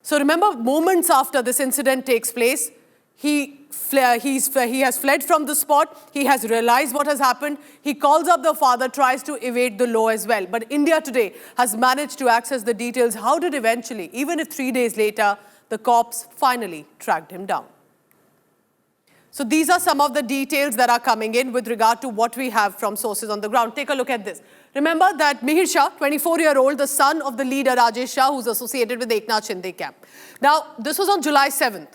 So remember, moments after this incident takes place, he has fled from the spot. He has realized what has happened. He calls up the father, tries to evade the law as well. But India today has managed to access the details. How did eventually, even if 3 days later, the cops finally tracked him down? So these are some of the details that are coming in with regard to what we have from sources on the ground. Take a look at this. Remember that Mihir Shah, 24-year-old, the son of the leader Rajesh Shah, who's associated with Eknath Shinde camp. Now, this was on July 7th.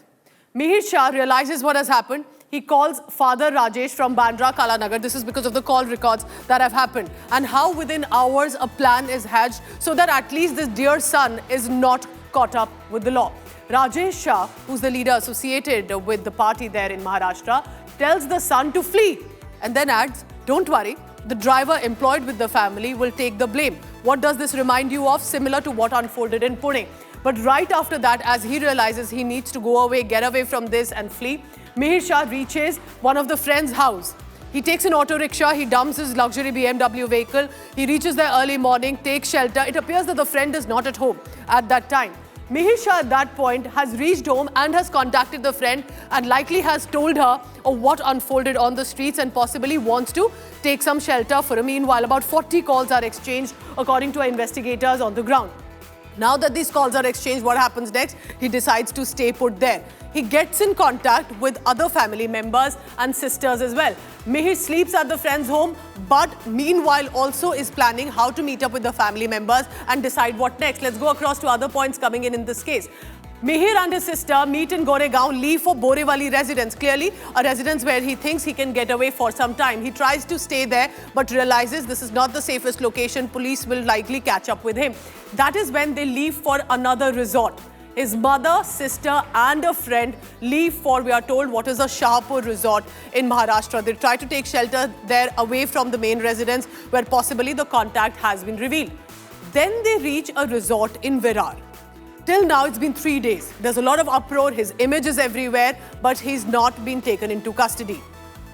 Mihir Shah realizes what has happened. He calls Father Rajesh from Bandra, Kalanagar. This is because of the call records that have happened. And how within hours a plan is hatched so that at least this dear son is not caught up with the law. Rajesh Shah, who's the leader associated with the party there in Maharashtra, tells the son to flee and then adds, don't worry, the driver employed with the family will take the blame. What does this remind you of? Similar to what unfolded in Pune. But right after that, as he realizes he needs to go away, get away from this and flee, Mihir Shah reaches one of the friend's house. He takes an auto rickshaw, he dumps his luxury BMW vehicle, he reaches there early morning, takes shelter. It appears that the friend is not at home at that time. Mihir Shah at that point has reached home and has contacted the friend and likely has told her of what unfolded on the streets and possibly wants to take some shelter for a meanwhile. About 40 calls are exchanged according to our investigators on the ground. Now that these calls are exchanged, what happens next? He decides to stay put there. He gets in contact with other family members and sisters as well. Mihir sleeps at the friend's home, but meanwhile also is planning how to meet up with the family members and decide what next. Let's go across to other points coming in this case. Mihir and his sister meet in Goregaon, leave for Borivali residence. Clearly, a residence where he thinks he can get away for some time. He tries to stay there, but realizes this is not the safest location. Police will likely catch up with him. That is when they leave for another resort. His mother, sister and a friend leave for, we are told, what is a Shahpur resort in Maharashtra. They try to take shelter there away from the main residence where possibly the contact has been revealed. Then they reach a resort in Virar. Till now, it's been 3 days. There's a lot of uproar, his image is everywhere, but he's not been taken into custody.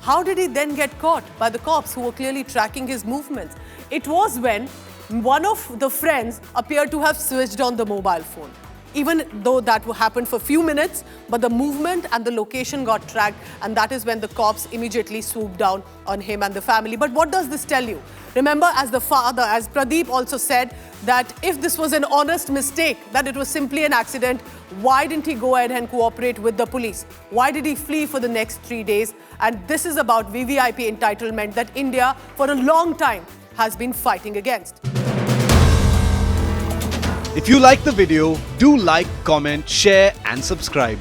How did he then get caught by the cops who were clearly tracking his movements? It was when one of the friends appeared to have switched on the mobile phone. Even though that happened for a few minutes, but the movement and the location got tracked, and that is when the cops immediately swooped down on him and the family. But what does this tell you? Remember, as the father, as Pradeep also said, that if this was an honest mistake, that it was simply an accident, why didn't he go ahead and cooperate with the police? Why did he flee for the next 3 days? And this is about VVIP entitlement that India, for a long time, has been fighting against. If you like the video, do like, comment, share and subscribe.